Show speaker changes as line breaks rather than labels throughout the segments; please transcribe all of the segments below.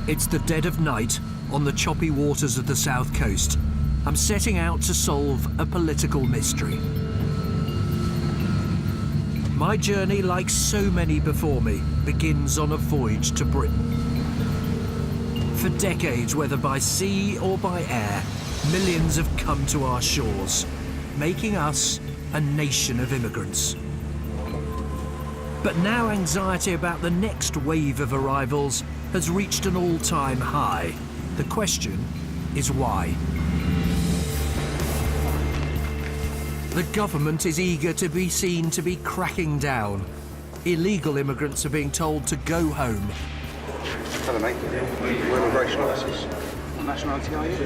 It's the dead of night on the choppy waters of the south coast. I'm setting out to solve a political mystery. My journey, like so many before me, begins on a voyage to Britain. For decades, whether by sea or by air, millions have come to our shores, making us a nation of immigrants. But now anxiety about the next wave of arrivals has reached an all-time high. The question is why? The government is eager to be seen to be cracking down. Illegal immigrants are being told to go home.
Hello, mate. We're immigration officers. What nationality are you?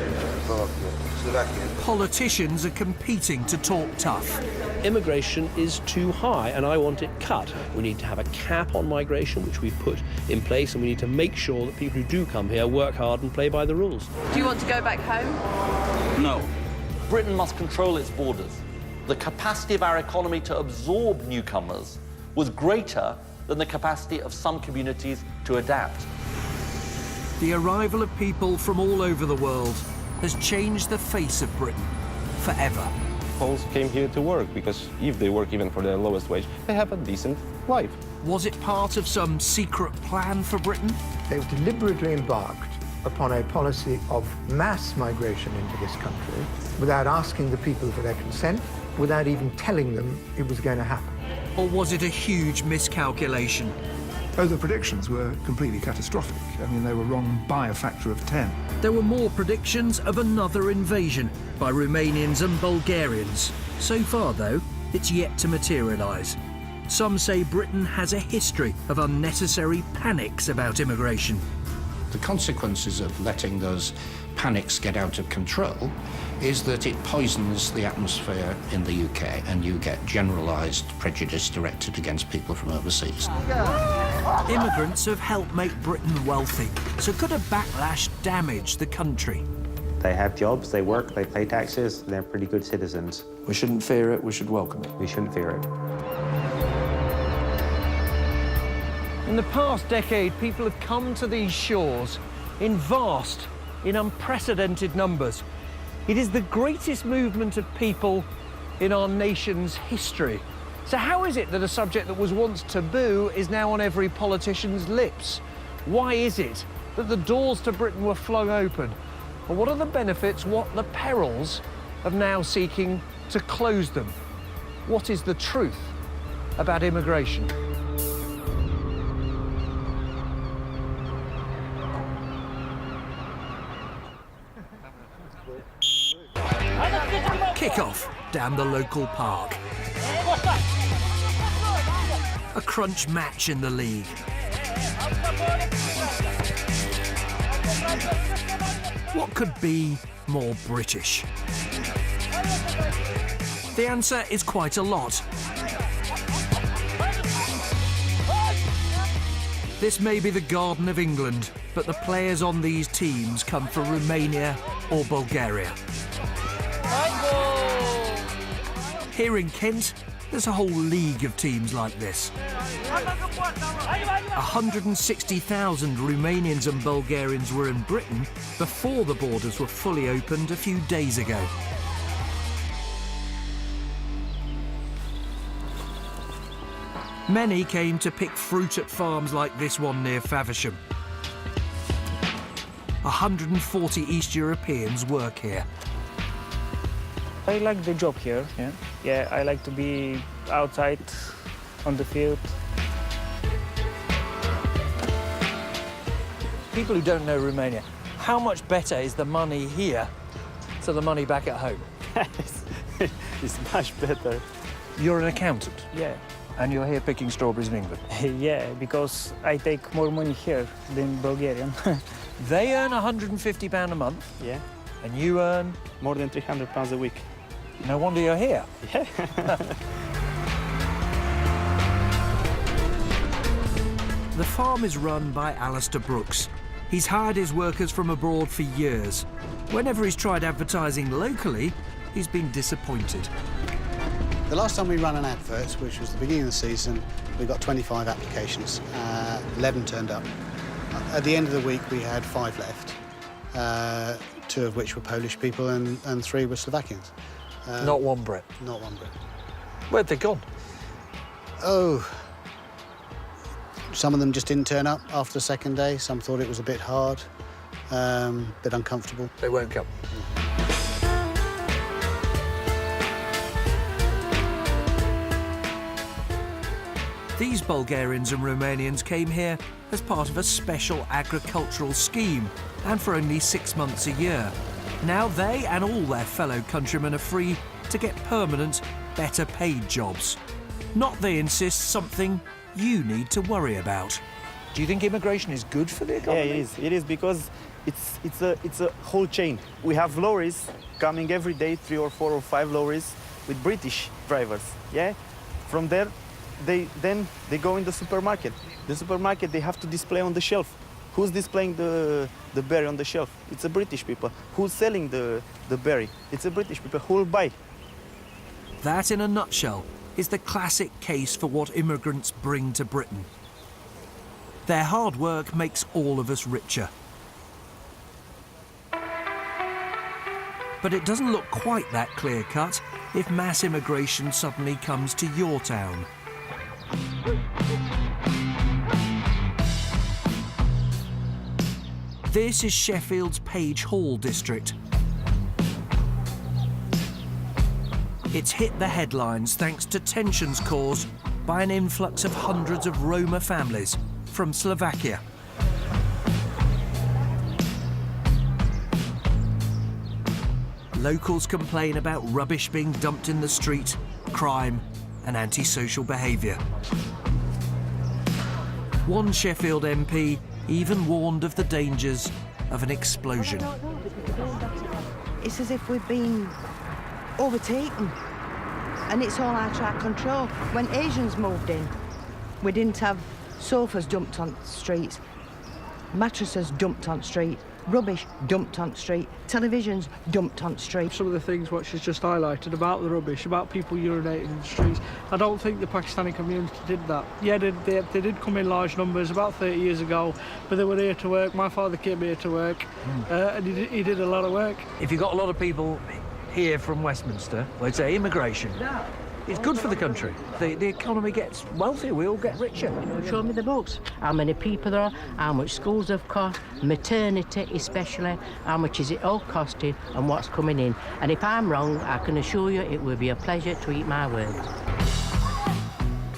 Slovakian.
Politicians are competing to talk tough.
Immigration is too high, and I want it cut. We need to have a cap on migration, which we've put in place, and we need to make sure that people who do come here work hard and play by the rules.
Do you want to go back home?
No. Britain must control its borders. The capacity of our economy to absorb newcomers was greater than the capacity of some communities to adapt.
The arrival of people from all over the world has changed the face of Britain forever.
Poles came here to work because if they work even for the lowest wage, they have a decent life.
Was it part of some secret plan for Britain?
They've deliberately embarked upon a policy of mass migration into this country without asking the people for their consent, without even telling them it was going to happen.
Or was it a huge miscalculation?
Oh, the predictions were completely catastrophic. I mean, they were wrong by a factor of 10.
There were more predictions of another invasion by Romanians and Bulgarians. So far, though, it's yet to materialise. Some say Britain has a history of unnecessary panics about immigration.
The consequences of letting those panics get out of control is that it poisons the atmosphere in the UK, and you get generalised prejudice directed against people from overseas.
Immigrants have helped make Britain wealthy, so could a backlash damage the country?
They have jobs, they work, they pay taxes, they're pretty good citizens.
We shouldn't fear it, we should welcome it.
We shouldn't fear it.
In the past decade, people have come to these shores in vast, in unprecedented numbers. It is the greatest movement of people in our nation's history. So how is it that a subject that was once taboo is now on every politician's lips? Why is it that the doors to Britain were flung open? And what are the benefits, what the perils of now seeking to close them? What is the truth about immigration? Kick-off down the local park. A crunch match in the league. What could be more British? The answer is quite a lot. This may be the Garden of England, but the players on these teams come from Romania or Bulgaria. Here in Kent, there's a whole league of teams like this. 160,000 Romanians and Bulgarians were in Britain before the borders were fully opened a few days ago. Many came to pick fruit at farms like this one near Faversham. 140 East Europeans work here.
I like the job here, yeah. I like to be outside on the field.
People who don't know Romania, how much better is the money here to the money back at home?
It's much better.
You're an accountant?
Yeah.
And you're here picking strawberries in England?
Yeah, because I take more money here than Bulgarian.
They earn £150 a month?
Yeah.
And you earn?
More than £300 a week.
No wonder you're here.
Yeah.
The farm is run by Alistair Brooks. He's hired his workers from abroad for years. Whenever he's tried advertising locally, he's been disappointed.
The last time we ran an advert, which was the beginning of the season, we got 25 applications. 11 turned up. At the end of the week, we had 5 left, 2 of which were Polish people and 3 were Slovakians.
Not one Brit?
Not one Brit.
Where'd they gone?
Oh, some of them just didn't turn up after the second day. Some thought it was a bit hard, a bit uncomfortable.
They won't come. These Bulgarians and Romanians came here as part of a special agricultural scheme and for only 6 months a year. Now they and all their fellow countrymen are free to get permanent, better paid jobs. Not, they insist, something you need to worry about. Do you think immigration is good for the economy?
Yeah, it is. It is because it's a whole chain. We have lorries coming every day, 3 or 4 or 5 lorries with British drivers. Yeah, from there, they go in the supermarket. The supermarket, they have to display on the shelf. Who's displaying the berry on the shelf? It's a British people. Who's selling the berry? It's a British people. Who will buy?
That, in a nutshell, is the classic case for what immigrants bring to Britain. Their hard work makes all of us richer. But it doesn't look quite that clear-cut if mass immigration suddenly comes to your town. This is Sheffield's Page Hall district. It's hit the headlines thanks to tensions caused by an influx of hundreds of Roma families from Slovakia. Locals complain about rubbish being dumped in the street, crime and antisocial behaviour. One Sheffield MP even warned of the dangers of an explosion.
It's as if we've been overtaken, and it's all out of our control. When Asians moved in, we didn't have sofas dumped on streets, mattresses dumped on street, rubbish dumped on street, televisions dumped on street.
Some of the things what she's just highlighted about the rubbish, about people urinating in the streets, I don't think the Pakistani community did that. Yeah, they did come in large numbers about 30 years ago, but they were here to work. My father came here to work, and he did a lot of work.
If you've got a lot of people here from Westminster, let's say immigration, it's good for the country. The economy gets wealthier, we all get richer.
Show me the books. How many people there are, how much schools have cost, maternity especially, how much is it all costing and what's coming in. And if I'm wrong, I can assure you it will be a pleasure to eat my words.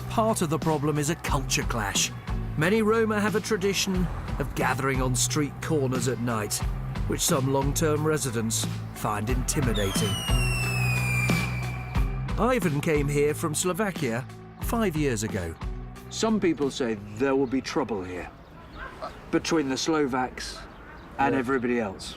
Part of the problem is a culture clash. Many Roma have a tradition of gathering on street corners at night, which some long-term residents find intimidating. Ivan came here from Slovakia 5 years ago. Some people say there will be trouble here between the Slovaks and everybody else.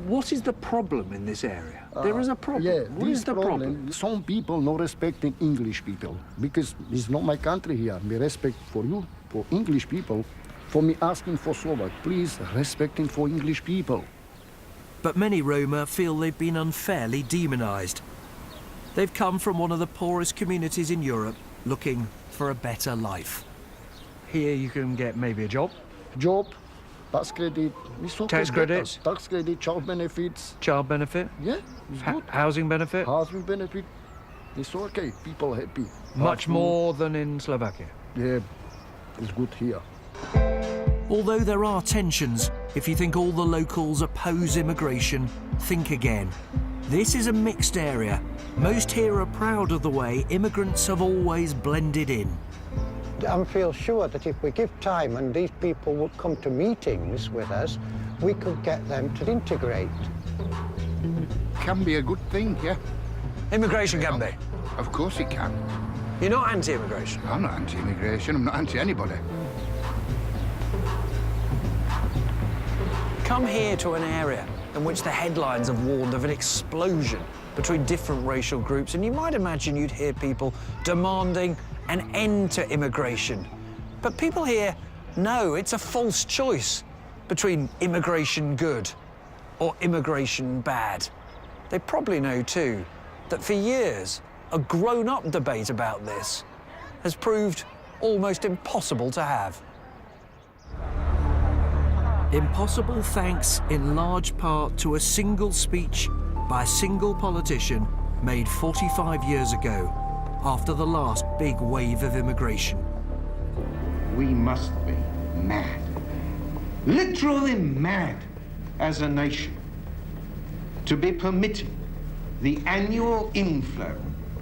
What is the problem in this area? There is a problem.
Yeah,
what is the problem?
Some people not respecting English people because it's not my country here. Me respect for you, for English people. For me asking for Slovak, please respecting for English people.
But many Roma feel they've been unfairly demonised. They've come from one of the poorest communities in Europe looking for a better life. Here you can get maybe a job.
Job, tax credit.
Tax credits?
Tax credit, child benefits.
Child benefit?
Yeah, it's good.
Housing benefit?
Housing benefit. It's okay, people happy.
Much more than in Slovakia?
Yeah, it's good here.
Although there are tensions, if you think all the locals oppose immigration, think again. This is a mixed area. Most here are proud of the way immigrants have always blended in.
I feel sure that if we give time and these people would come to meetings with us, we could get them to integrate.
Can be a good thing, yeah.
Immigration can be?
Of course it can.
You're not anti-immigration?
I'm not anti-immigration, I'm not anti-anybody.
Come here to an area in which the headlines have warned of an explosion between different racial groups, and you might imagine you'd hear people demanding an end to immigration. But people here know it's a false choice between immigration good or immigration bad. They probably know, too, that for years, a grown-up debate about this has proved almost impossible to have. Impossible thanks in large part to a single speech by a single politician made 45 years ago after the last big wave of immigration.
We must be mad, literally mad as a nation, to be permitting the annual inflow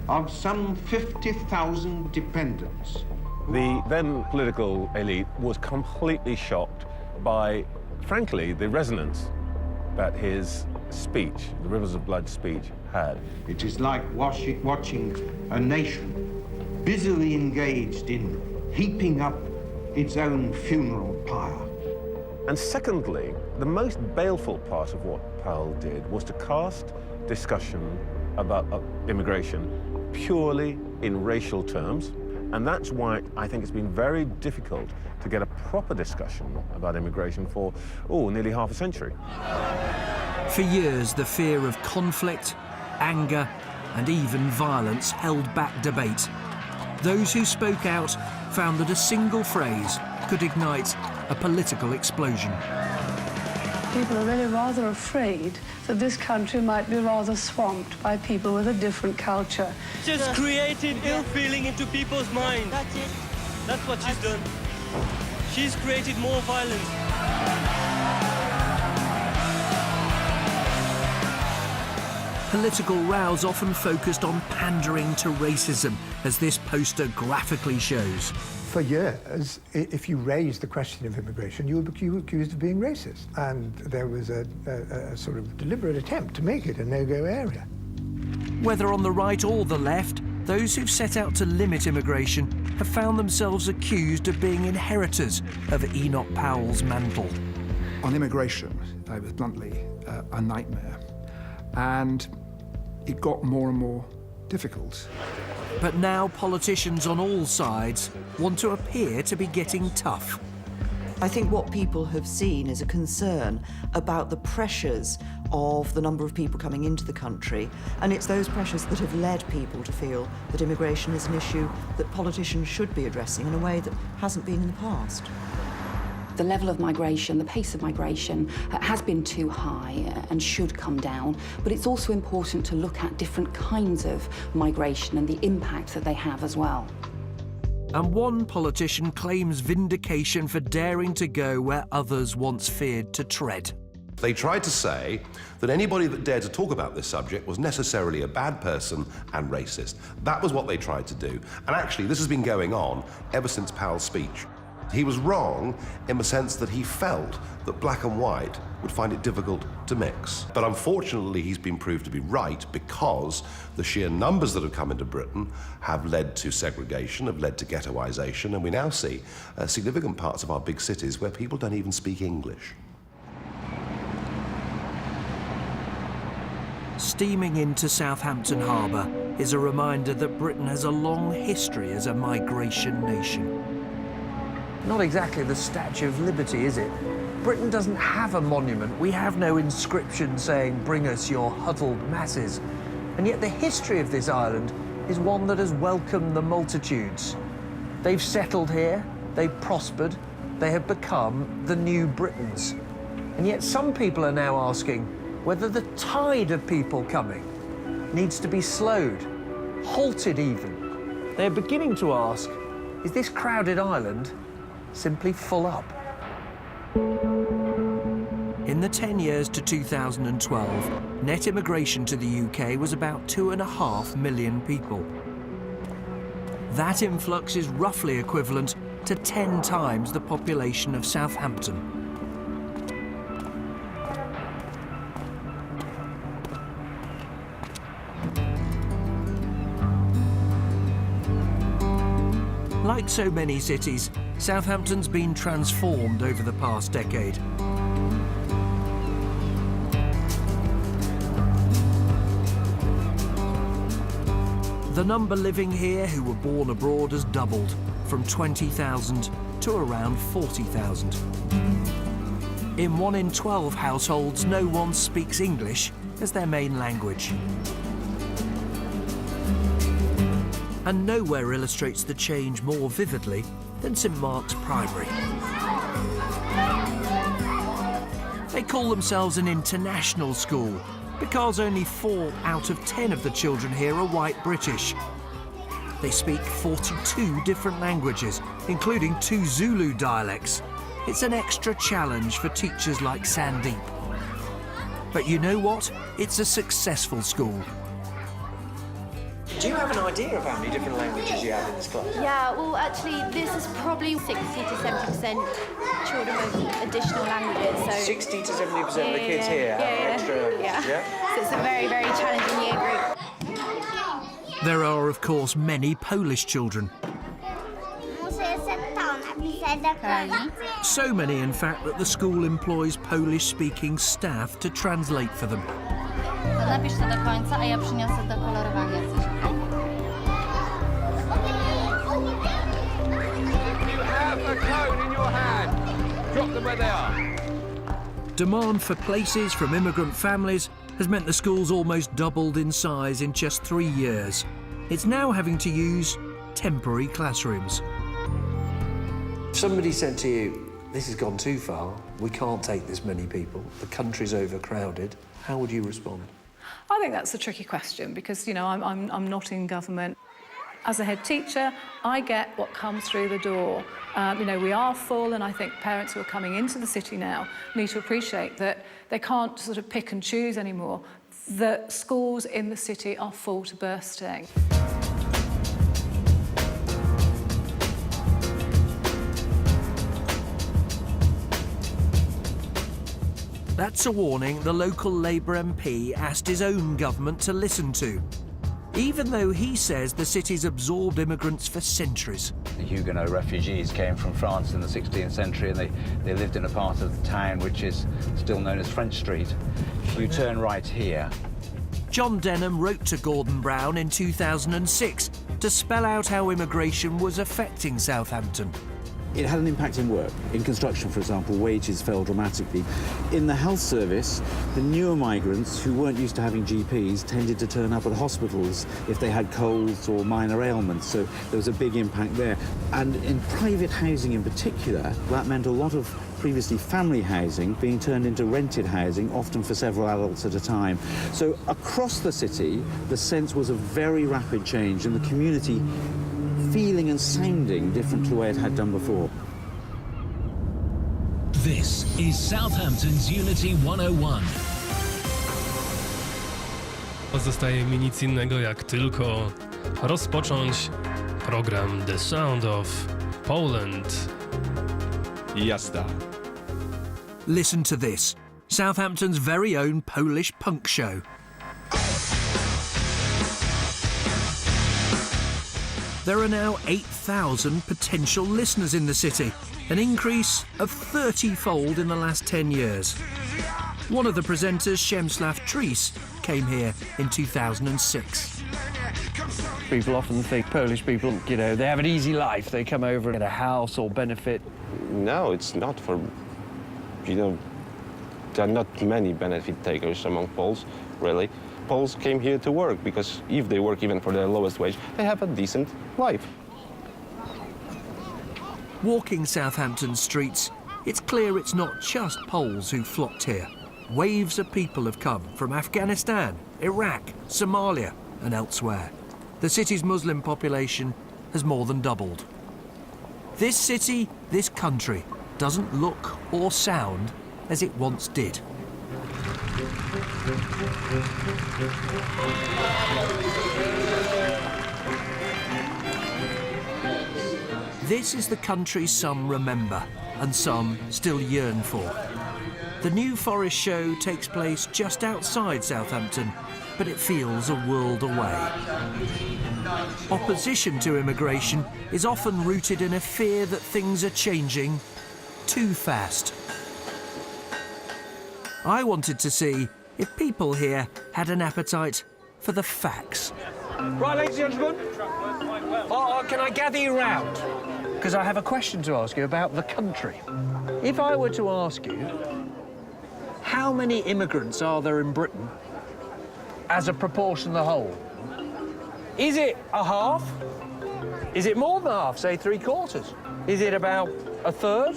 of some 50,000 dependents.
The then political elite was completely shocked by, frankly, the resonance that his speech, the Rivers of Blood speech, had.
It is like watching a nation busily engaged in heaping up its own funeral pyre.
And secondly, the most baleful part of what Powell did was to cast discussion about immigration purely in racial terms. And that's why I think it's been very difficult to get a proper discussion about immigration for, nearly half a century.
For years, the fear of conflict, anger, and even violence held back debate. Those who spoke out found that a single phrase could ignite a political explosion.
People are really rather afraid that this country might be rather swamped by people with a different culture.
Just created ill feeling into people's minds. That's it. That's what she's done. She's created more violence.
Political rows often focused on pandering to racism, as this poster graphically shows.
For years, if you raised the question of immigration, you were accused of being racist. And there was a sort of deliberate attempt to make it a no-go area.
Whether on the right or the left, those who've set out to limit immigration have found themselves accused of being inheritors of Enoch Powell's mantle.
On immigration, it was bluntly a nightmare. And it got more and more difficult.
But now politicians on all sides want to appear to be getting tough.
I think what people have seen is a concern about the pressures of the number of people coming into the country, and it's those pressures that have led people to feel that immigration is an issue that politicians should be addressing in a way that hasn't been in the past.
The level of migration, the pace of migration has been too high and should come down, but it's also important to look at different kinds of migration and the impact that they have as well.
And one politician claims vindication for daring to go where others once feared to tread.
They tried to say that anybody that dared to talk about this subject was necessarily a bad person and racist. That was what they tried to do. And actually, this has been going on ever since Powell's speech. He was wrong in the sense that he felt that black and white would find it difficult to mix. But unfortunately, he's been proved to be right because the sheer numbers that have come into Britain have led to segregation, have led to ghettoization, and we now see significant parts of our big cities where people don't even speak English.
Steaming into Southampton Harbour is a reminder that Britain has a long history as a migration nation. Not exactly the Statue of Liberty, is it? Britain doesn't have a monument. We have no inscription saying, "Bring us your huddled masses." And yet the history of this island is one that has welcomed the multitudes. They've settled here, they've prospered, they have become the new Britons. And yet some people are now asking whether the tide of people coming needs to be slowed, halted even. They're beginning to ask, is this crowded island simply full up? In the 10 years to 2012, net immigration to the UK was about 2.5 million people. That influx is roughly equivalent to 10 times the population of Southampton. Like so many cities, Southampton's been transformed over the past decade. The number living here who were born abroad has doubled, from 20,000 to around 40,000. In 1 in 12 households, no one speaks English as their main language. And nowhere illustrates the change more vividly than St Mark's Primary. They call themselves an international school because only 4 out of 10 of the children here are white British. They speak 42 different languages, including 2 Zulu dialects. It's an extra challenge for teachers like Sandeep. But you know what? It's a successful school.
Do you have an idea of how many different languages you have in this class?
Yeah, well, actually, this is probably 60 to 70% children with additional languages. So
60 to 70% of the kids here have extra languages, yeah?
So it's a very, very challenging year group.
There are, of course, many Polish children. So many, in fact, that the school employs Polish-speaking staff to translate for them.
Napisz to do końca, a ja przyniosę do kolorowania coś.
You have a cone in your hand. Drop them where they are.
Demand for places from immigrant families has meant the school's almost doubled in size in just 3 years. It's now having to use temporary classrooms.
If somebody said to you, this has gone too far, we can't take this many people, the country's overcrowded, how would you respond?
I think that's a tricky question because, you know, I'm not in government. As a head teacher, I get what comes through the door. You know, we are full, and I think parents who are coming into the city now need to appreciate that they can't sort of pick and choose anymore. The schools in the city are full to bursting.
That's a warning the local Labour MP asked his own government to listen to, even though he says the city's absorbed immigrants for centuries.
The Huguenot refugees came from France in the 16th century, and they lived in a part of the town which is still known as French Street. You turn right here.
John Denham wrote to Gordon Brown in 2006 to spell out how immigration was affecting Southampton.
It had an impact in work. In construction, for example, wages fell dramatically. In the health service, the newer migrants who weren't used to having GPs tended to turn up at hospitals if they had colds or minor ailments, so there was a big impact there. And in private housing in particular, that meant a lot of previously family housing being turned into rented housing, often for several adults at a time. So across the city, the sense was a very rapid change in the community feeling and sounding different to the way it had done before.
This is Southampton's Unity 101.
Pozostaje mi nic innego jak tylko rozpocząć program The Sound of Poland.
Jazda.
Listen to this, Southampton's very own Polish punk show. There are now 8,000 potential listeners in the city, an increase of 30-fold in the last 10 years. One of the presenters, Przemysław Tries, came here in 2006.
People often think Polish people, you know, they have an easy life. They come over and get a house or benefit.
No, it's not for, you know, there are not many benefit takers among Poles, really. Poles came here to work because if they work even for the lowest wage, they have a decent life.
Walking Southampton streets, it's clear it's not just Poles who flocked here. Waves of people have come from Afghanistan, Iraq, Somalia and elsewhere. The city's Muslim population has more than doubled. This city, this country, doesn't look or sound as it once did. This is the country some remember and some still yearn for. The New Forest show takes place just outside Southampton, but it feels a world away. Opposition to immigration is often rooted in a fear that things are changing too fast. I wanted to see if people here had an appetite for the facts.
Right, ladies and gentlemen, can I gather you round? Because I have a question to ask you about the country. If I were to ask you, how many immigrants are there in Britain as a proportion of the whole? Is it a half? Is it more than half, say 3/4? Is it about a third?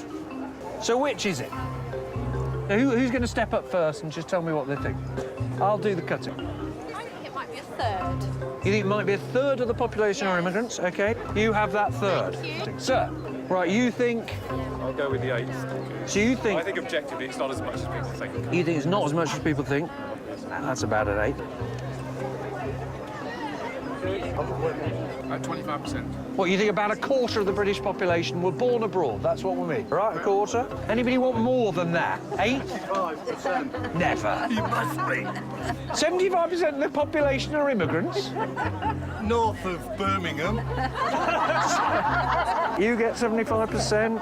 So which is it? Who's going to step up first and just tell me what they think? I'll do the cutting.
I think it might be a third.
You think it might be a third of the population are immigrants? OK. You have that third.
Thank you.
Sir, right, you think...
I'll go with the 8th.
So you think...
I think objectively it's not as much as people think.
You think it's not as much as people think? That's about an 8.
At 25%.
What, you think about a quarter of the British population were born abroad? That's what we mean. Right, a quarter? Anybody want more than that? 8? 75%. Never.
You must be.
75% of the population are immigrants?
North of Birmingham.
You get 75%.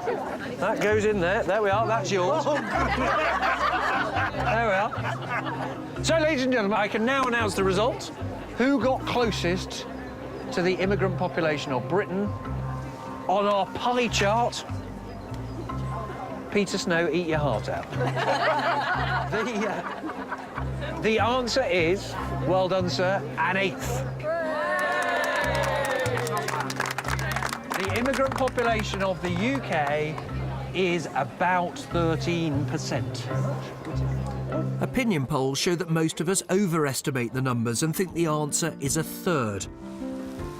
That goes in there. There we are. That's yours.
Oh, good.
There we are. So, ladies and gentlemen, I can now announce the results. Who got closest to the immigrant population of Britain on our pie chart? Peter Snow, eat your heart out. The answer is, well done, sir, an 8th. The immigrant population of the UK is about 13%. Opinion polls show that most of us overestimate the numbers and think the answer is a third.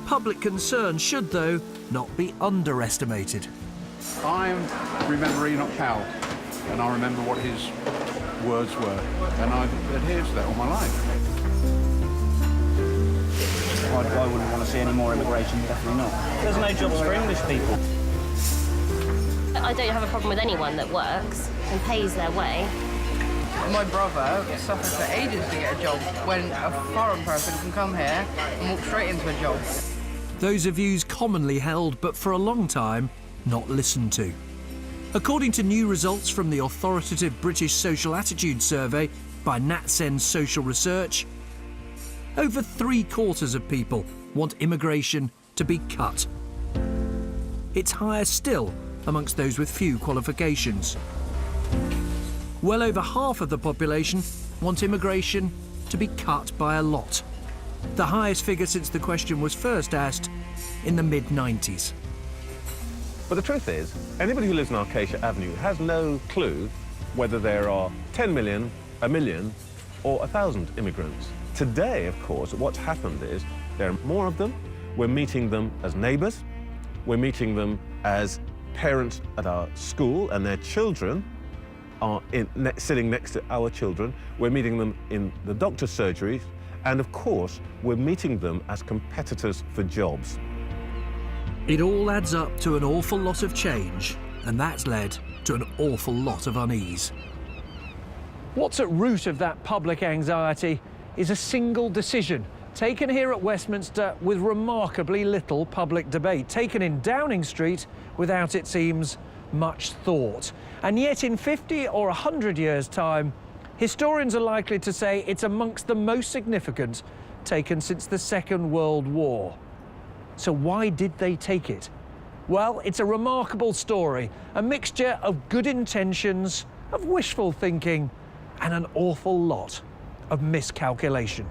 Public concern should, though, not be underestimated.
I remember Enoch Powell, and I remember what his words were, and I've adhered to that all my life.
I wouldn't want to see any more immigration, definitely not. There's no jobs for English people.
I don't have a problem with anyone that works and pays their way.
My brother suffered for ages to get a job when a foreign person can come here and walk straight into a job.
Those are views commonly held, but for a long time, not listened to. According to new results from the authoritative British Social Attitude Survey by NatSen Social Research, over 3/4 of people want immigration to be cut. It's higher still amongst those with few qualifications. Well over half of the population want immigration to be cut by a lot. The highest figure since the question was first asked in the mid-90s.
But the truth is, anybody who lives in Acacia Avenue has no clue whether there are 10 million, 1 million, or 1,000 immigrants. Today, of course, what's happened is there are more of them. We're meeting them as neighbours. We're meeting them as parents at our school, and their children are sitting next to our children. We're meeting them in the doctor's surgeries. And of course, we're meeting them as competitors for jobs.
It all adds up to an awful lot of change, and that's led to an awful lot of unease.
What's at root of that public anxiety is a single decision taken here at Westminster with remarkably little public debate, taken in Downing Street without, it seems, much thought. And yet in 50 or 100 years' time, historians are likely to say it's amongst the most significant taken since the Second World War. So why did they take it? Well, it's a remarkable story, a mixture of good intentions, of wishful thinking, and an awful lot of miscalculation.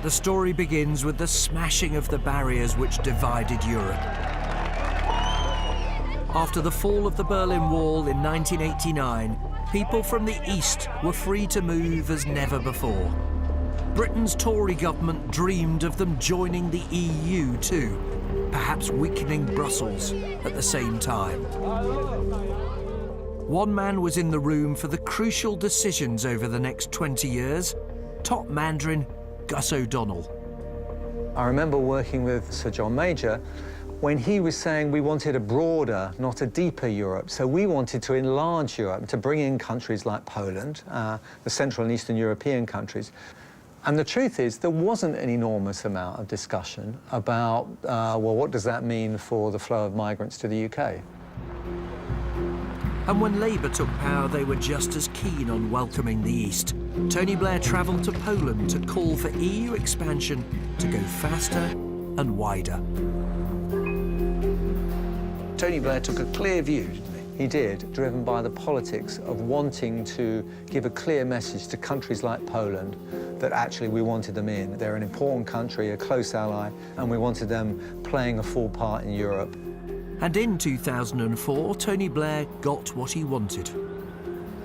The story begins with the smashing of the barriers which divided Europe. After the fall of the Berlin Wall in 1989, people from the East were free to move as never before. Britain's Tory government dreamed of them joining the EU too, perhaps weakening Brussels at the same time. One man was in the room for the crucial decisions over the next 20 years, top Mandarin Gus O'Donnell.
I remember working with Sir John Major when he was saying we wanted a broader, not a deeper Europe. So we wanted to enlarge Europe, to bring in countries like Poland, the Central and Eastern European countries. And the truth is, there wasn't an enormous amount of discussion about, well, what does that mean for the flow of migrants to the UK?
And when Labour took power, they were just as keen on welcoming the East. Tony Blair travelled to Poland to call for EU expansion to go faster and wider.
Tony Blair took a clear view, didn't he? He did, driven by the politics of wanting to give a clear message to countries like Poland that actually we wanted them in. They're an important country, a close ally, and we wanted them playing a full part in Europe.
And in 2004, Tony Blair got what he wanted.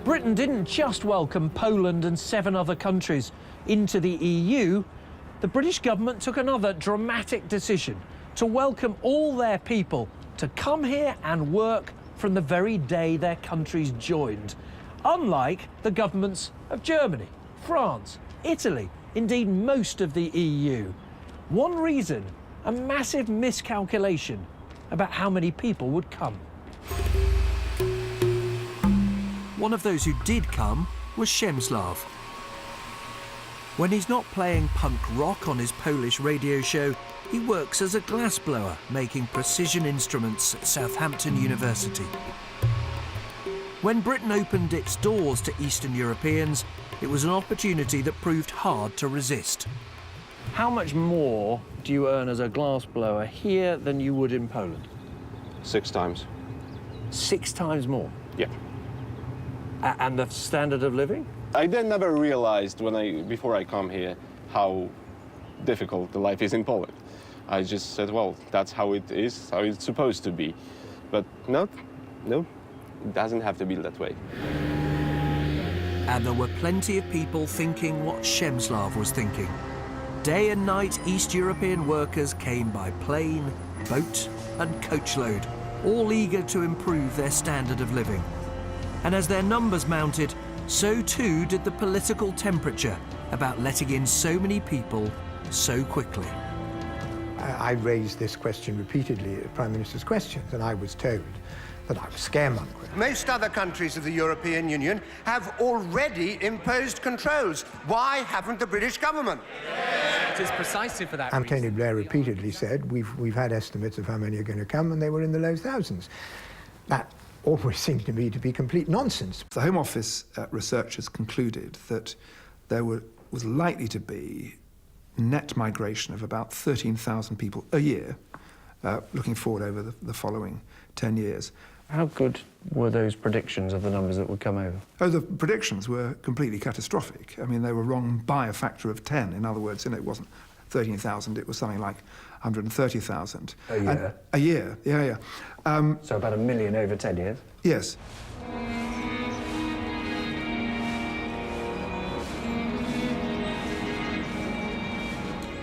Britain didn't just welcome Poland and 7 other countries into the EU. The British government took another dramatic decision to welcome all their people to come here and work from the very day their countries joined, unlike the governments of Germany, France, Italy, indeed most of the EU. One reason, a massive miscalculation about how many people would come. One of those who did come was Przemysław. When he's not playing punk rock on his Polish radio show, he works as a glassblower, making precision instruments at Southampton University. When Britain opened its doors to Eastern Europeans, it was an opportunity that proved hard to resist. How much more do you earn as a glassblower here than you would in Poland?
6 times.
6 times more?
Yeah.
And the standard of living?
I then never realized before I come here how difficult the life is in Poland. I just said, well, that's how it is, how it's supposed to be. But no, it doesn't have to be that way.
And there were plenty of people thinking what Przemysław was thinking. Day and night, East European workers came by plane, boat and coachload, all eager to improve their standard of living. And as their numbers mounted, so too did the political temperature about letting in so many people so quickly.
I raised this question repeatedly at Prime Minister's questions, and I was told that I was scaremongering.
Most other countries of the European Union have already imposed controls. Why haven't the British government?
It is precisely for that
And
reason.
Tony Blair repeatedly said, we've had estimates of how many are going to come, and they were in the low thousands. That always seemed to me to be complete nonsense.
The Home Office researchers concluded that there was likely to be net migration of about 13,000 people a year, looking forward over the following 10 years.
How good were those predictions of the numbers that would come over?
Oh, the predictions were completely catastrophic. I mean, they were wrong by a factor of 10. In other words, it wasn't 13,000, it was something like 130,000.
A year?
A year, yeah.
So about 1 million over 10 years?
Yes.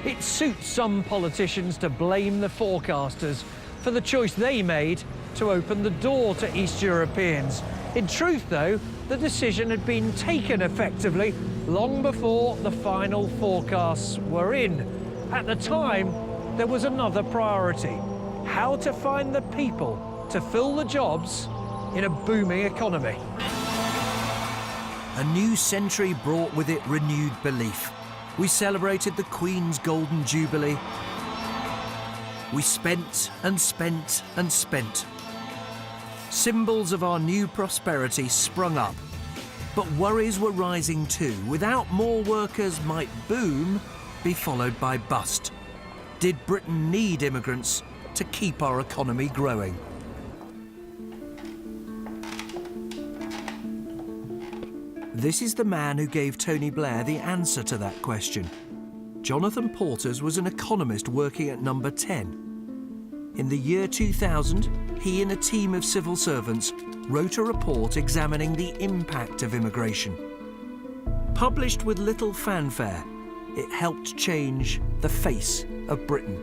It suits some politicians to blame the forecasters for the choice they made to open the door to East Europeans. In truth, though, the decision had been taken effectively long before the final forecasts were in. At the time, there was another priority: how to find the people to fill the jobs in a booming economy. A new century brought with it renewed belief. We celebrated the Queen's Golden Jubilee. We spent and spent and spent. Symbols of our new prosperity sprung up. But worries were rising too. Without more workers might boom be followed by bust. Did Britain need immigrants to keep our economy growing? This is the man who gave Tony Blair the answer to that question. Jonathan Porters was an economist working at Number 10. In the year 2000, he and a team of civil servants wrote a report examining the impact of immigration. Published with little fanfare, it helped change the face of Britain.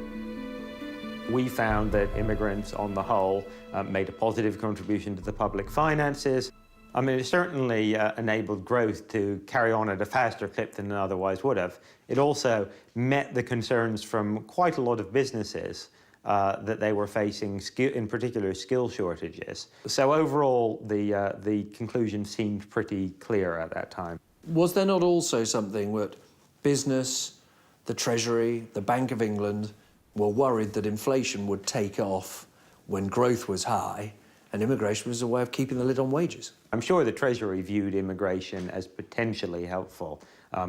We found that immigrants, on the whole, made a positive contribution to the public finances. I mean, it certainly enabled growth to carry on at a faster clip than it otherwise would have. It also met the concerns from quite a lot of businesses that they were facing, in particular, skill shortages. So overall, the conclusion seemed pretty clear at that time.
Was there not also something that business, the Treasury, the Bank of England were worried that inflation would take off when growth was high, and immigration was a way of keeping the lid on wages?
I'm sure the Treasury viewed immigration as potentially helpful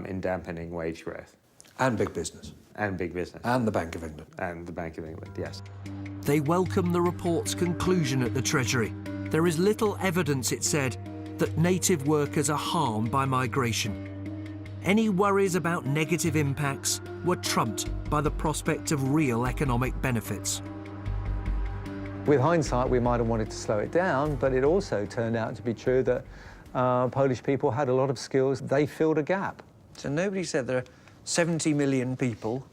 in dampening wage growth.
And big business.
And big business.
And the Bank of England.
And the Bank of England, yes.
They welcomed the report's conclusion at the Treasury. There is little evidence, it said, that native workers are harmed by migration. Any worries about negative impacts were trumped by the prospect of real economic benefits.
With hindsight, we might have wanted to slow it down, but it also turned out to be true that Polish people had a lot of skills. They filled a gap.
So nobody said there are 70 million people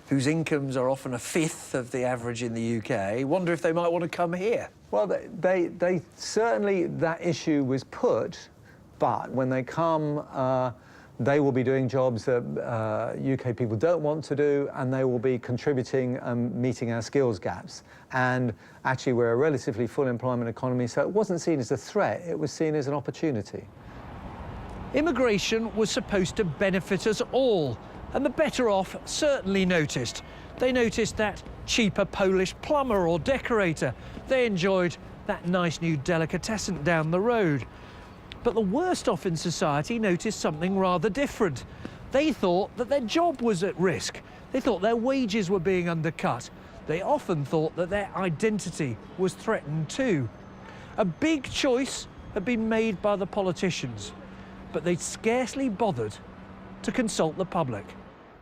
whose incomes are often a fifth of the average in the UK. Wonder if they might want to come here.
Well, they certainly, that issue was put, but when they come, they will be doing jobs that UK people don't want to do, and they will be contributing and meeting our skills gaps. And actually, we're a relatively full employment economy, so it wasn't seen as a threat, it was seen as an opportunity.
Immigration was supposed to benefit us all, and the better off certainly noticed. They noticed that cheaper Polish plumber or decorator. They enjoyed that nice new delicatessen down the road. But the worst off in society noticed something rather different. They thought that their job was at risk. They thought their wages were being undercut. They often thought that their identity was threatened too. A big choice had been made by the politicians, but they'd scarcely bothered to consult the public.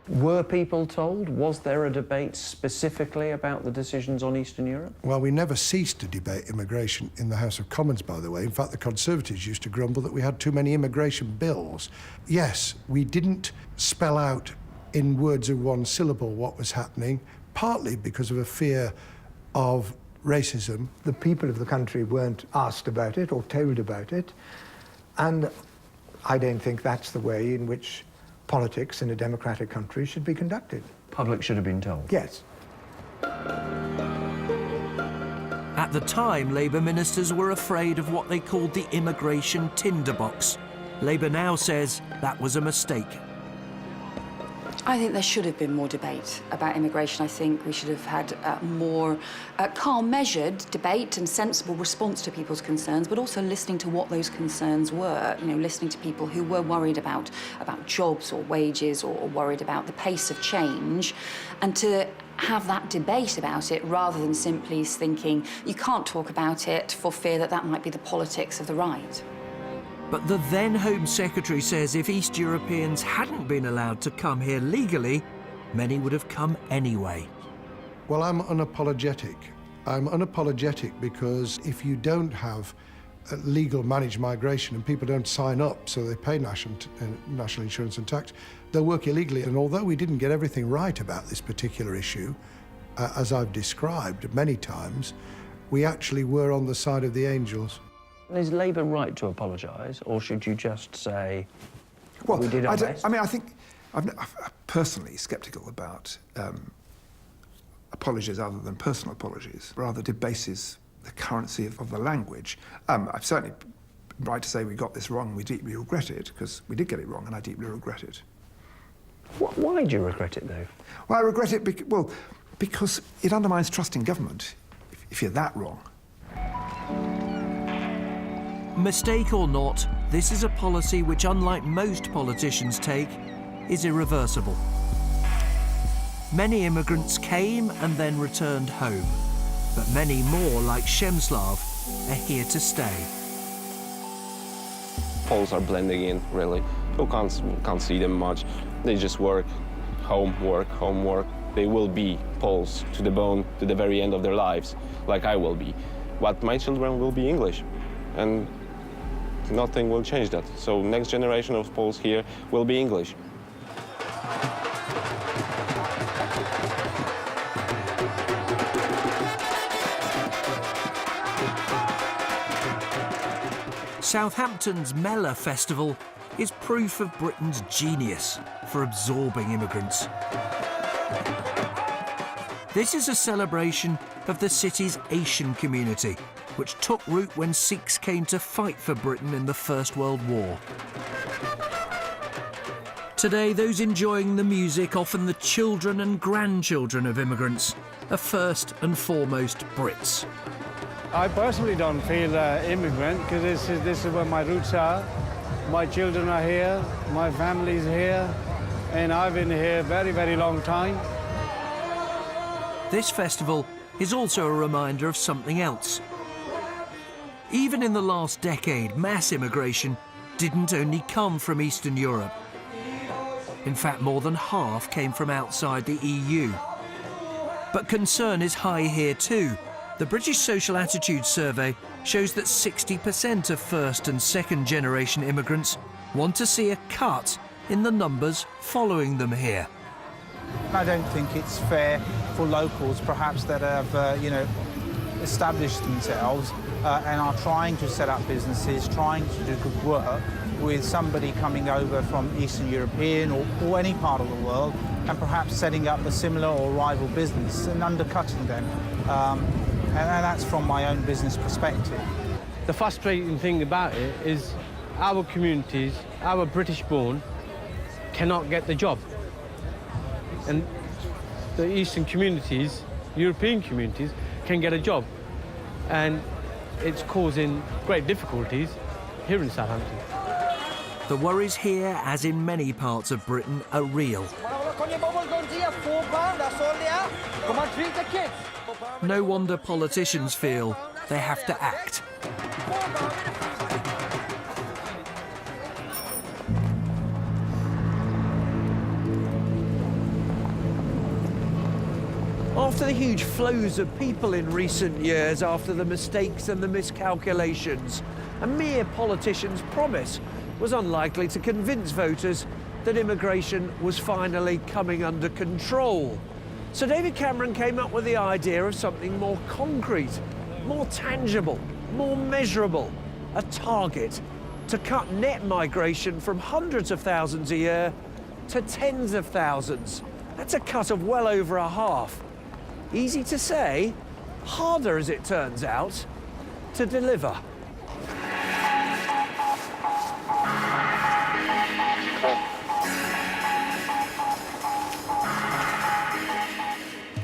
Were people told? Was there a debate specifically about the decisions on Eastern Europe?
Well, we never ceased to debate immigration in the House of Commons, by the way. In fact, the Conservatives used to grumble that we had too many immigration bills. Yes, we didn't spell out in words of one syllable what was happening, partly because of a fear of racism.
The people of the country weren't asked about it or told about it, and I don't think that's the way in which politics in a democratic country should be conducted.
Public should have been told?
Yes.
At the time, Labour ministers were afraid of what they called the immigration tinderbox. Labour now says that was a mistake.
I think there should have been more debate about immigration. I think we should have had more calm, measured debate and sensible response to people's concerns, but also listening to what those concerns were. You know, listening to people who were worried about jobs or wages or worried about the pace of change, and to have that debate about it rather than simply thinking you can't talk about it for fear that that might be the politics of the right.
But the then Home Secretary says if East Europeans hadn't been allowed to come here legally, many would have come anyway.
Well, I'm unapologetic. I'm unapologetic because if you don't have legal managed migration and people don't sign up so they pay national insurance and tax, they'll work illegally. And although we didn't get everything right about this particular issue, as I've described many times, we actually were on the side of the angels.
Is Labour right to apologise, or should you just say, well, we did our best?
I mean, I think I'm personally sceptical about apologies other than personal apologies. Rather debases the currency of the language. I'm certainly right to say we got this wrong, we deeply regret it, because we did get it wrong, and I deeply regret it.
Why do you regret it, though?
Well, I regret it because it undermines trust in government, if you're that wrong.
Mistake or not, this is a policy which, unlike most politicians take, is irreversible. Many immigrants came and then returned home, but many more, like Przemysław, are here to stay.
Poles are blending in, really. You can't see them much. They just work, home, work, home, work. They will be Poles to the bone, to the very end of their lives, like I will be. But my children will be English, and nothing will change that. So next generation of Poles here will be English.
Southampton's Mellor Festival is proof of Britain's genius for absorbing immigrants. This is a celebration of the city's Asian community, which took root when Sikhs came to fight for Britain in the First World War. Today, those enjoying the music, often the children and grandchildren of immigrants, are first and foremost Brits.
I personally don't feel immigrant because this is where my roots are. My children are here, my family's here, and I've been here a very, very long time.
This festival is also a reminder of something else. Even in the last decade, mass immigration didn't only come from Eastern Europe. In fact, more than half came from outside the EU. But concern is high here too. The British Social Attitude Survey shows that 60% of first and second generation immigrants want to see a cut in the numbers following them here.
I don't think it's fair for locals, perhaps, that have, established themselves and are trying to set up businesses, trying to do good work, with somebody coming over from Eastern European or any part of the world and perhaps setting up a similar or rival business and undercutting them. And that's from my own business perspective.
The frustrating thing about it is our communities, our British-born, cannot get the job. And the Eastern communities, European communities, can get a job. And it's causing great difficulties here in Southampton.
The worries here, as in many parts of Britain, are real. No wonder politicians feel they have to act. After the huge flows of people in recent years, after the mistakes and the miscalculations, a mere politician's promise was unlikely to convince voters that immigration was finally coming under control. So David Cameron came up with the idea of something more concrete, more tangible, more measurable, a target to cut net migration from hundreds of thousands a year to tens of thousands. That's a cut of well over a half. Easy to say, harder, as it turns out, to deliver.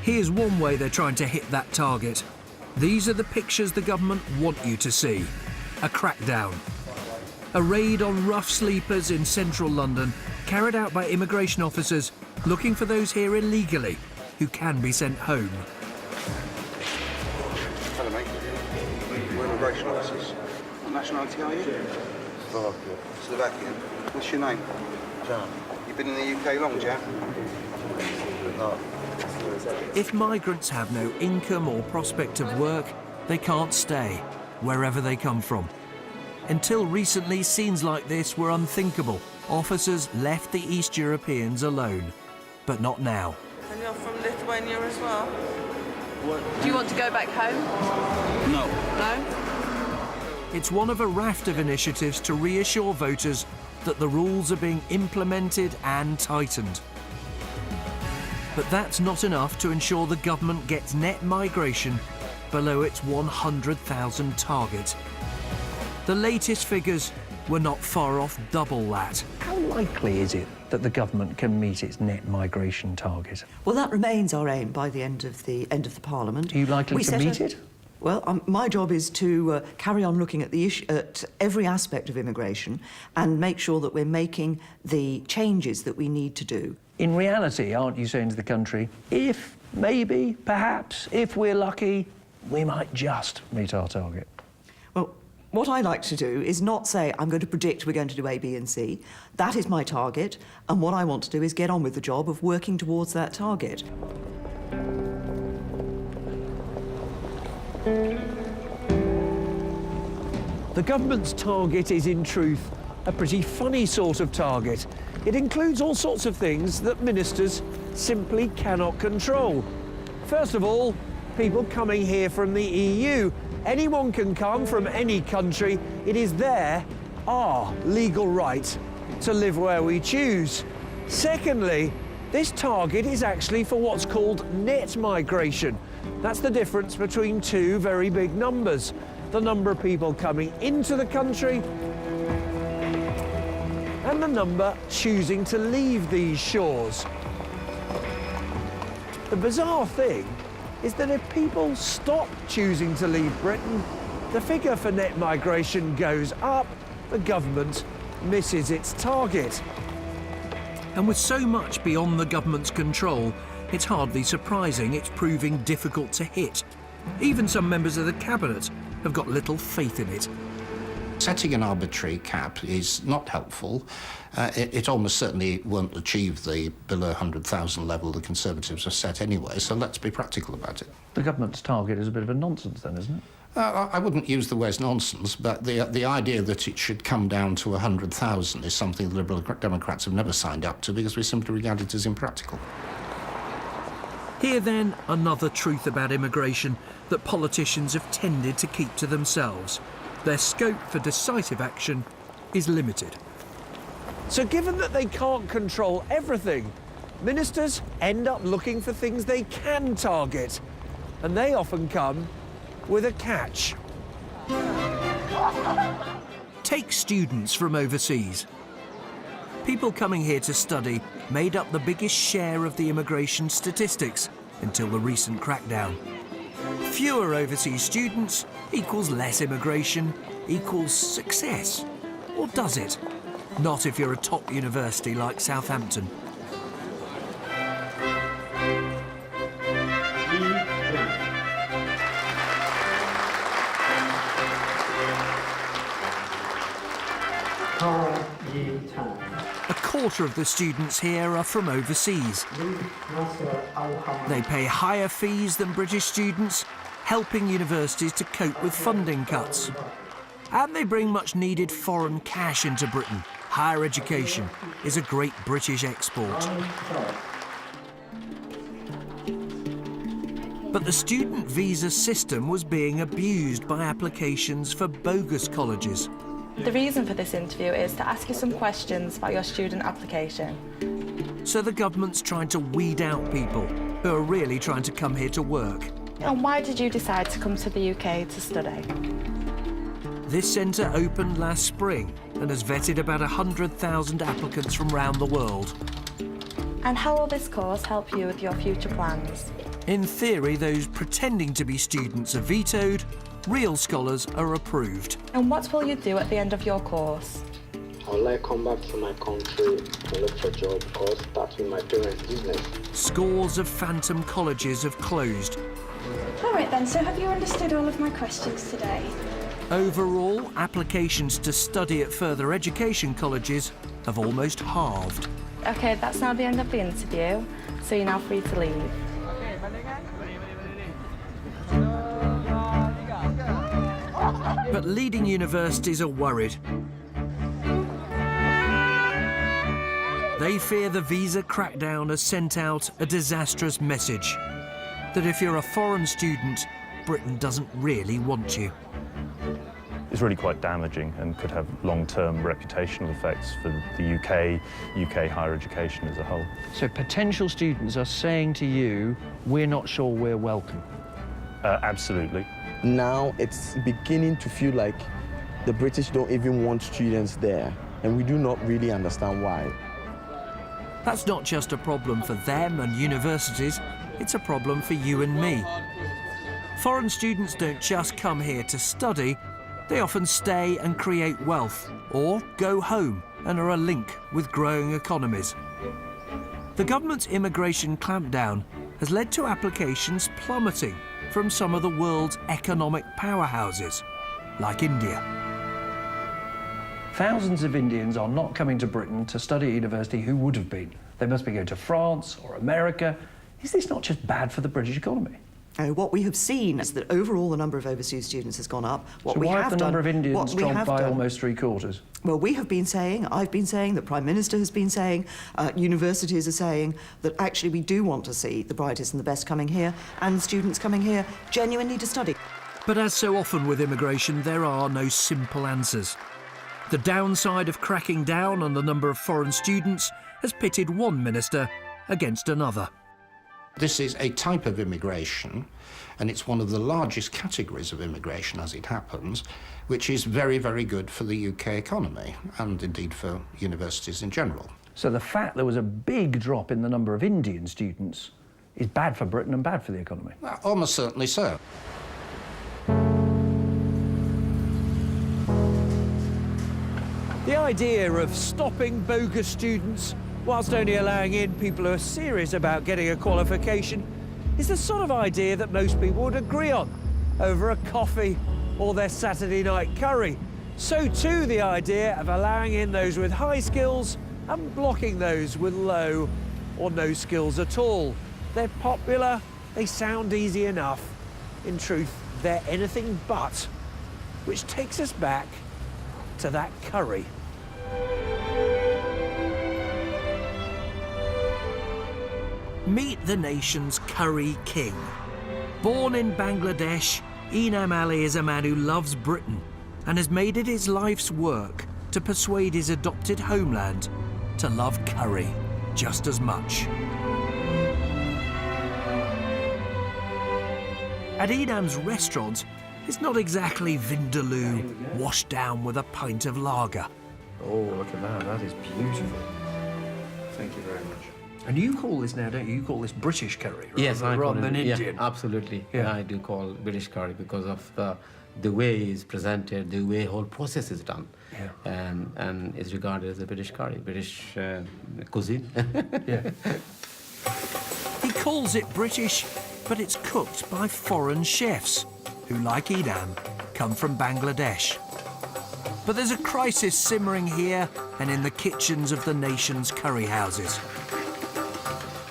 Here's one way they're trying to hit that target. These are the pictures the government want you to see. A crackdown. A raid on rough sleepers in central London, carried out by immigration officers looking for those here illegally who can be sent home.
Hello, mate. We're immigration officers. What nationality are you? Slovakian. What's your name? Jan. You've been in the UK long, Jan? No.
If migrants have no income or prospect of work, they can't stay, wherever they come from. Until recently, scenes like this were unthinkable. Officers left the East Europeans alone. But not now.
And you're from Lithuania as well?
What? Do you want to go back home?
No.
No?
It's one of a raft of initiatives to reassure voters that the rules are being implemented and tightened. But that's not enough to ensure the government gets net migration below its 100,000 target. The latest figures were not far off double that. How likely is it that the government can meet its net migration target?
Well, that remains our aim by the end of the Parliament.
Are you likely to meet it?
Well, my job is to carry on looking at at every aspect of immigration and make sure that we're making the changes that we need to do.
In reality, aren't you saying to the country, if, maybe, perhaps, if we're lucky, we might just meet our target?
Well, what I like to do is not say, I'm going to predict we're going to do A, B and C. That is my target, and what I want to do is get on with the job of working towards that target.
The government's target is, in truth, a pretty funny sort of target. It includes all sorts of things that ministers simply cannot control. First of all, people coming here from the EU. Anyone can come from any country. It is our legal right to live where we choose. Secondly, this target is actually for what's called net migration. That's the difference between two very big numbers. The number of people coming into the country and the number choosing to leave these shores. The bizarre thing is that if people stop choosing to leave Britain, the figure for net migration goes up, the government misses its target. And with so much beyond the government's control, it's hardly surprising it's proving difficult to hit. Even some members of the cabinet have got little faith in it.
setting an arbitrary cap is not helpful. It almost certainly won't achieve the below 100,000 level the Conservatives have set anyway, so let's be practical about it.
The government's target is a bit of a nonsense then, isn't it?
I wouldn't use the word nonsense, but the idea that it should come down to 100,000 is something the Liberal Democrats have never signed up to because we simply regard it as impractical.
Here then, another truth about immigration that politicians have tended to keep to themselves. Their scope for decisive action is limited. So given that they can't control everything, ministers end up looking for things they can target. And they often come with a catch. Take students from overseas. People coming here to study made up the biggest share of the immigration statistics until the recent crackdown. Fewer overseas students equals less immigration, equals success. Or does it? Not if you're a top university like Southampton. A quarter of the students here are from overseas. They pay higher fees than British students, helping universities to cope with funding cuts. And they bring much needed foreign cash into Britain. Higher education is a great British export. But the student visa system was being abused by applications for bogus colleges.
The reason for this interview is to ask you some questions about your student application.
So the government's trying to weed out people who are really trying to come here to work.
And why did you decide to come to the UK to study?
This centre opened last spring and has vetted about 100,000 applicants from around the world.
And how will this course help you with your future plans?
In theory, those pretending to be students are vetoed, real scholars are approved.
And what will you do at the end of your course?
I'll come back to my country and look for a job or start with my parents' business.
Scores of phantom colleges have closed.
All right then, so have you understood all of my questions today?
Overall, applications to study at further education colleges have almost halved.
OK, that's now the end of the interview, so you're now free to leave.
But leading universities are worried. They fear the visa crackdown has sent out a disastrous message that if you're a foreign student, Britain doesn't really want you.
It's really quite damaging and could have long-term reputational effects for the UK higher education as a whole.
So potential students are saying to you, we're not sure we're welcome.
Absolutely.
Now it's beginning to feel like the British don't even want students there, and we do not really understand why.
That's not just a problem for them and universities, it's a problem for you and me. Foreign students don't just come here to study, they often stay and create wealth, or go home and are a link with growing economies. The government's immigration clampdown has led to applications plummeting from some of the world's economic powerhouses, like India.
Thousands of Indians are not coming to Britain to study at university who would have been. They must be going to France or America. Is this not just bad for the British economy?
What we have seen is that overall the number of overseas students has gone up.
So why have the number of Indians dropped by almost 3/4?
Well, we have been saying, I've been saying, the Prime Minister has been saying, universities are saying that actually we do want to see the brightest and the best coming here and students coming here genuinely to study.
But as so often with immigration, there are no simple answers. The downside of cracking down on the number of foreign students has pitted one minister against another.
This is a type of immigration, and it's one of the largest categories of immigration as it happens, which is very, very good for the UK economy and indeed for universities in general.
So the fact there was a big drop in the number of Indian students is bad for Britain and bad for the economy?
Almost certainly so.
The idea of stopping bogus students whilst only allowing in people who are serious about getting a qualification is the sort of idea that most people would agree on over a coffee or their Saturday night curry. So too the idea of allowing in those with high skills and blocking those with low or no skills at all. They're popular, they sound easy enough. In truth, they're anything but. Which takes us back to that curry. Meet the nation's curry king. Born in Bangladesh, Enam Ali is a man who loves Britain and has made it his life's work to persuade his adopted homeland to love curry just as much. At Enam's restaurant, it's not exactly vindaloo washed down with a pint of lager.
Oh, look at that. That is beautiful. Thank you very much. And you call this now, don't you? You call this British curry rather than Indian?
Yeah, absolutely. Yeah, I do call British curry because of the way it's presented, the way whole process is done. Yeah. And it's regarded as a British curry, British cuisine.
Yeah.
He calls it British, but it's cooked by foreign chefs who, like Enam, come from Bangladesh. But there's a crisis simmering here and in the kitchens of the nation's curry houses.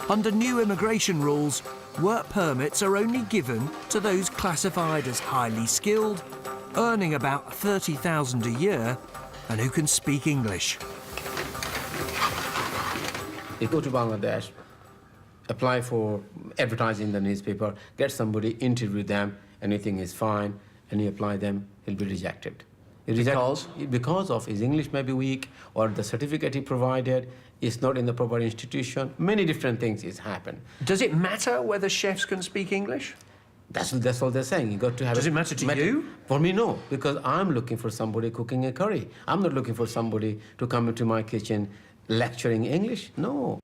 Under new immigration rules, work permits are only given to those classified as highly skilled, earning about $30,000 a year, and who can speak English.
You go to Bangladesh, apply for advertising in the newspaper, get somebody, interview them, anything is fine, and you apply them, he'll be rejected. Because of his English may be weak, or the certificate he provided is not in the proper institution. Many different things is happen.
Does it matter whether chefs can speak English?
That's what they're saying. You got to have.
Does it matter to you?
For me, no, because I'm looking for somebody cooking a curry. I'm not looking for somebody to come into my kitchen lecturing English. No.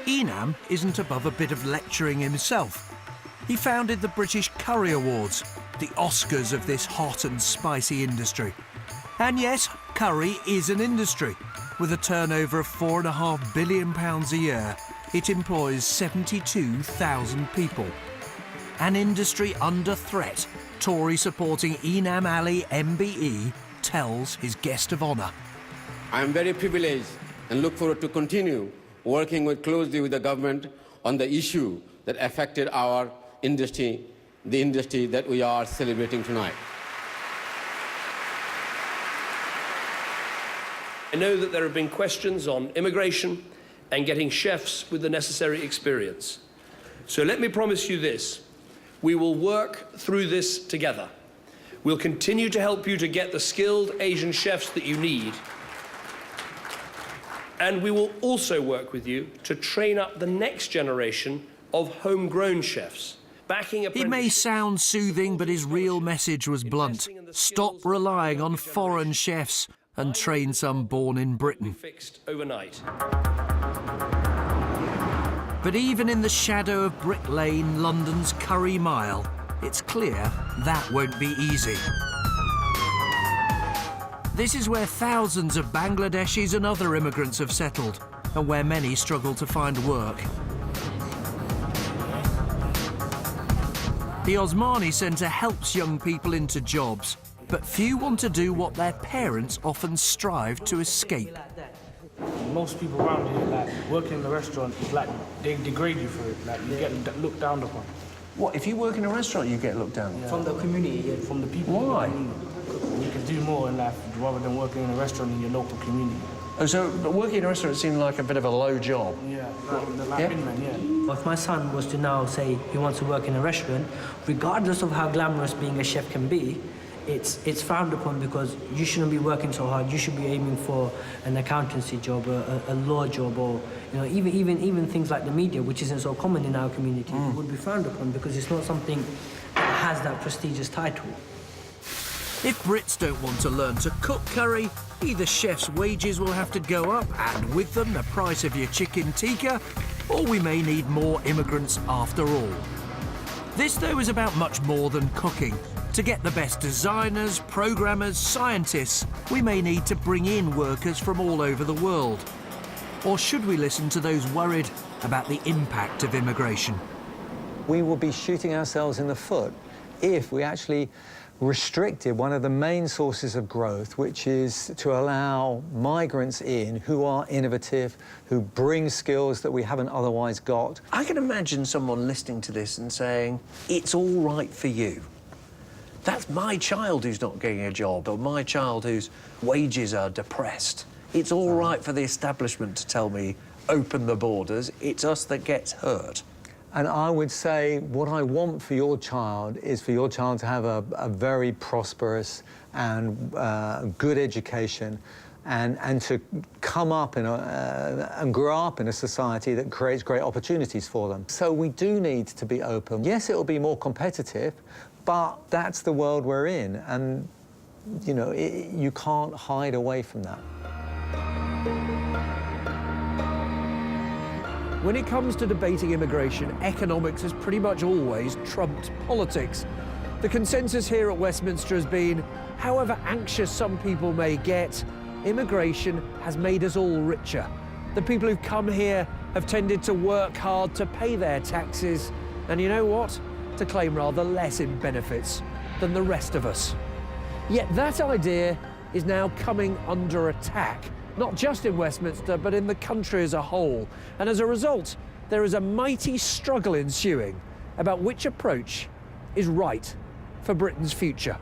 Enam isn't above a bit of lecturing himself. He founded the British Curry Awards, the Oscars of this hot and spicy industry. And yes, curry is an industry. With a turnover of £4.5 billion a year, it employs 72,000 people. An industry under threat, Tory-supporting Enam Ali MBE tells his guest of honour.
I am very privileged and look forward to continue working closely with the government on the issue that affected our industry, the industry that we are celebrating tonight.
I know that there have been questions on immigration and getting chefs with the necessary experience. So let me promise you this. We will work through this together. We'll continue to help you to get the skilled Asian chefs that you need. And we will also work with you to train up the next generation of homegrown chefs.
He may sound soothing, but his real message was blunt. Stop relying on foreign chefs and train some born in Britain.
Fixed overnight.
But even in the shadow of Brick Lane, London's Curry Mile, it's clear that won't be easy. This is where thousands of Bangladeshis and other immigrants have settled, and where many struggle to find work. The Osmani Centre helps young people into jobs, but few want to do what their parents often strive to escape.
Most people around here, like, working in the restaurant, like, they degrade you for it. Like, you get looked down upon.
What, if you work in a restaurant, you get looked down?
Yeah. From the community, yeah, from the people.
Why?
You can do more in life rather than working in a restaurant in your local community.
Oh, so working in a restaurant seemed like a bit of a low job?
Yeah, like midman, yeah.
If my son was to now say he wants to work in a restaurant, regardless of how glamorous being a chef can be, it's frowned upon because you shouldn't be working so hard. You should be aiming for an accountancy job, a law job, or even things like the media, which isn't so common in our community, would be frowned upon because it's not something that has that prestigious title.
If Brits don't want to learn to cook curry, either chefs' wages will have to go up, and with them the price of your chicken tikka, or we may need more immigrants after all. This, though, is about much more than cooking. To get the best designers, programmers, scientists, we may need to bring in workers from all over the world. Or should we listen to those worried about the impact of immigration?
We will be shooting ourselves in the foot if we actually restricted one of the main sources of growth, which is to allow migrants in who are innovative, who bring skills that we haven't otherwise got.
I can imagine someone listening to this and saying, it's all right for you. That's my child who's not getting a job, or my child whose wages are depressed. It's all right for the establishment to tell me, open the borders. It's us that gets hurt.
And I would say what I want for your child is for your child to have a very prosperous and good education, and to come up in and grow up in a society that creates great opportunities for them. So we do need to be open. Yes, it will be more competitive, but that's the world we're in, and you know, you can't hide away from that.
When it comes to debating immigration, economics has pretty much always trumped politics. The consensus here at Westminster has been, however anxious some people may get, immigration has made us all richer. The people who've come here have tended to work hard to pay their taxes, and you know what? To claim rather less in benefits than the rest of us. Yet that idea is now coming under attack, not just in Westminster, but in the country as a whole. And as a result, there is a mighty struggle ensuing about which approach is right for Britain's future.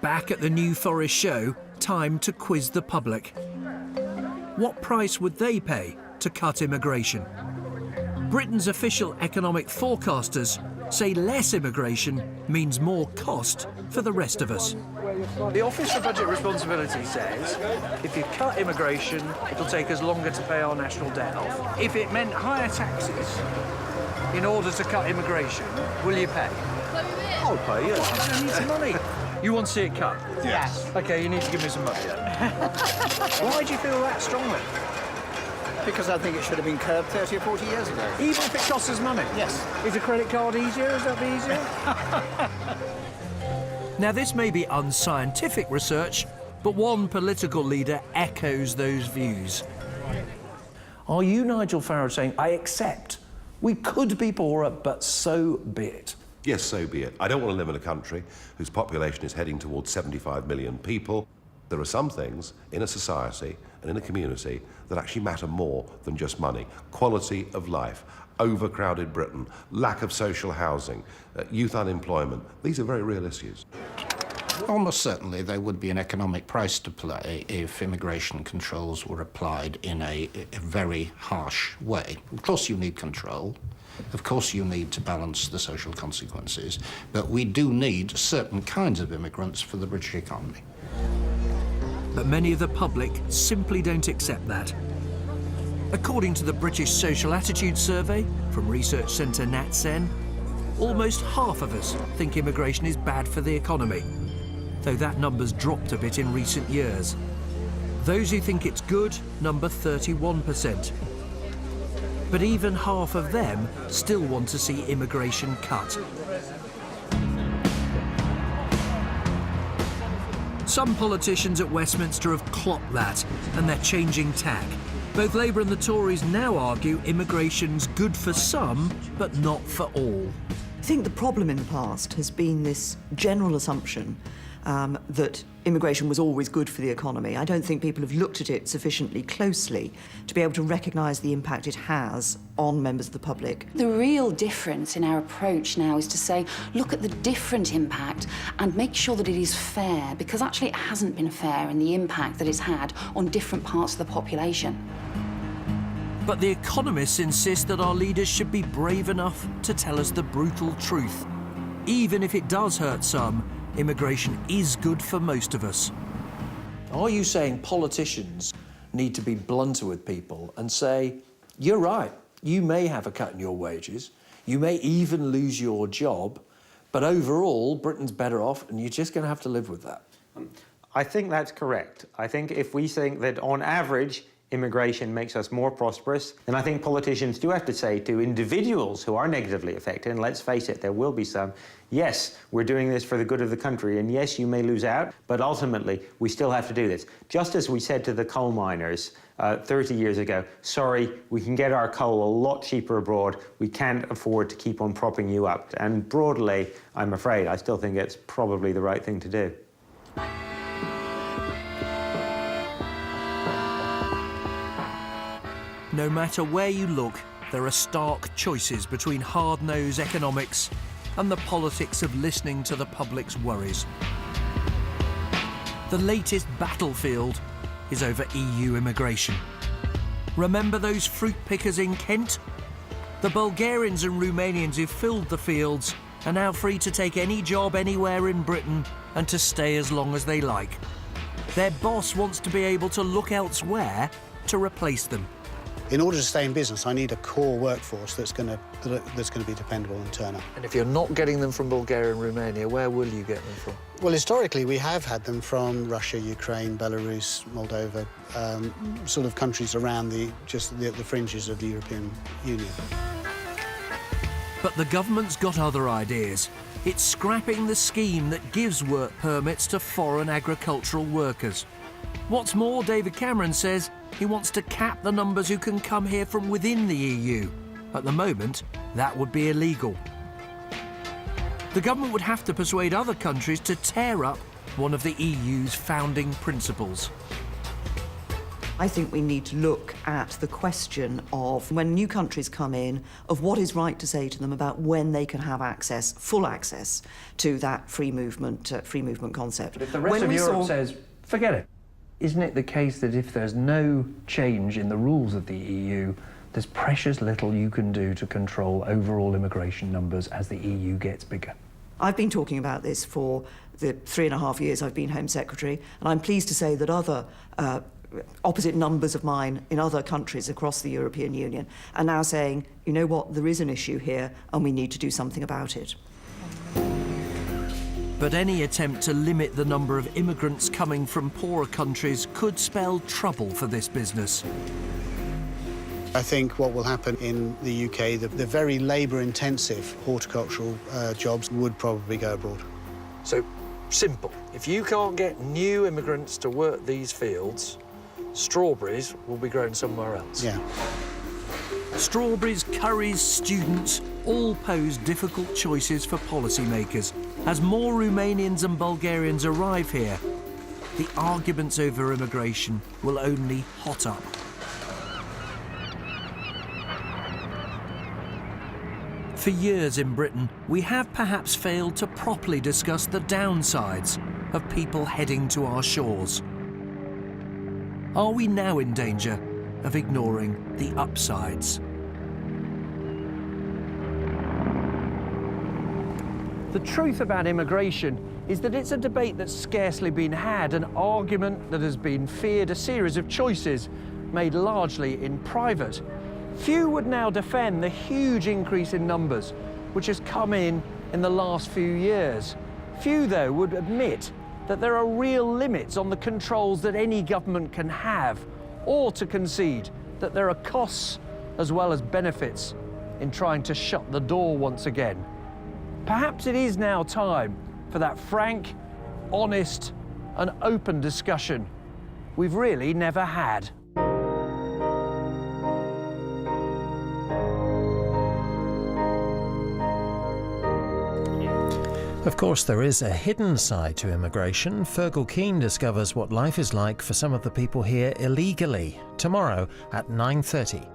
Back at the New Forest show, time to quiz the public. What price would they pay to cut immigration? Britain's official economic forecasters say less immigration means more cost for the rest of us. The Office for Budget Responsibility says if you cut immigration, it'll take us longer to pay our national debt off. If it meant higher taxes in order to cut immigration, will you pay? I'll pay, yes. I need some money. You want to see it cut?
Yes.
OK, you need to give me some money. Why do you feel that strongly?
Because I think it should have been curbed 30 or 40 years ago.
Even if it costs us money?
Yes.
Is a credit card easier? Is that easier? Now, this may be unscientific research, but one political leader echoes those views. Are you, Nigel Farage, saying, I accept we could be poorer, but so be it?
Yes, so be it. I don't want to live in a country whose population is heading towards 75 million people. There are some things in a society and in a community that actually matter more than just money. Quality of life, overcrowded Britain, lack of social housing, youth unemployment. These are very real issues.
Almost certainly there would be an economic price to pay if immigration controls were applied in a very harsh way. Of course you need control. Of course you need to balance the social consequences. But we do need certain kinds of immigrants for the British economy.
But many of the public simply don't accept that. According to the British Social Attitude Survey from research centre NatSen, almost half of us think immigration is bad for the economy, though that number's dropped a bit in recent years. Those who think it's good number 31%. But even half of them still want to see immigration cut. Some politicians at Westminster have clocked that, and they're changing tack. Both Labour and the Tories now argue immigration's good for some, but not for all.
I think the problem in the past has been this general assumption that immigration was always good for the economy. I don't think people have looked at it sufficiently closely to be able to recognise the impact it has on members of the public.
The real difference in our approach now is to say, look at the different impact and make sure that it is fair, because actually it hasn't been fair in the impact that it's had on different parts of the population.
But the economists insist that our leaders should be brave enough to tell us the brutal truth. Even if it does hurt some, immigration is good for most of us. Are you saying politicians need to be blunter with people and say, you're right, you may have a cut in your wages, you may even lose your job, but overall, Britain's better off and you're just going to have to live with that?
I think that's correct. I think if we think that on average, immigration makes us more prosperous, then I think politicians do have to say to individuals who are negatively affected, and let's face it, there will be some, yes, we're doing this for the good of the country, and yes, you may lose out, but ultimately, we still have to do this. Just as we said to the coal miners 30 years ago, sorry, we can get our coal a lot cheaper abroad, we can't afford to keep on propping you up. And broadly, I'm afraid, I still think it's probably the right thing to do.
No matter where you look, there are stark choices between hard-nosed economics and the politics of listening to the public's worries. The latest battlefield is over EU immigration. Remember those fruit pickers in Kent? The Bulgarians and Romanians who filled the fields are now free to take any job anywhere in Britain and to stay as long as they like. Their boss wants to be able to look elsewhere to replace them.
In order to stay in business, I need a core workforce that's going to be dependable and turn up.
And if you're not getting them from Bulgaria and Romania, where will you get them from?
Well, historically, we have had them from Russia, Ukraine, Belarus, Moldova, sort of countries around the fringes of the European Union.
But the government's got other ideas. It's scrapping the scheme that gives work permits to foreign agricultural workers. What's more, David Cameron says he wants to cap the numbers who can come here from within the EU. At the moment, that would be illegal. The government would have to persuade other countries to tear up one of the EU's founding principles.
I think we need to look at the question of, when new countries come in, of what is right to say to them about when they can have access, full access, to that free movement concept.
But if the rest of Europe says, forget it, isn't it the case that if there's no change in the rules of the EU, there's precious little you can do to control overall immigration numbers as the EU gets bigger?
I've been talking about this for the 3.5 years I've been Home Secretary, and I'm pleased to say that other opposite numbers of mine in other countries across the European Union are now saying, you know what, there is an issue here and we need to do something about it.
But any attempt to limit the number of immigrants coming from poorer countries could spell trouble for this business.
I think what will happen in the UK, the very labour-intensive horticultural jobs would probably go abroad.
So, simple. If you can't get new immigrants to work these fields, strawberries will be grown somewhere else.
Yeah.
Strawberries, curries, students all pose difficult choices for policymakers. As more Romanians and Bulgarians arrive here, the arguments over immigration will only hot up. For years in Britain, we have perhaps failed to properly discuss the downsides of people heading to our shores. Are we now in danger of ignoring the upsides? The truth about immigration is that it's a debate that's scarcely been had, an argument that has been feared, a series of choices made largely in private. Few would now defend the huge increase in numbers which has come in the last few years. Few, though, would admit that there are real limits on the controls that any government can have, or to concede that there are costs as well as benefits in trying to shut the door once again. Perhaps it is now time for that frank, honest, and open discussion we've really never had.
Of course, there is a hidden side to immigration. Fergal Keane discovers what life is like for some of the people here illegally, tomorrow at 9:30.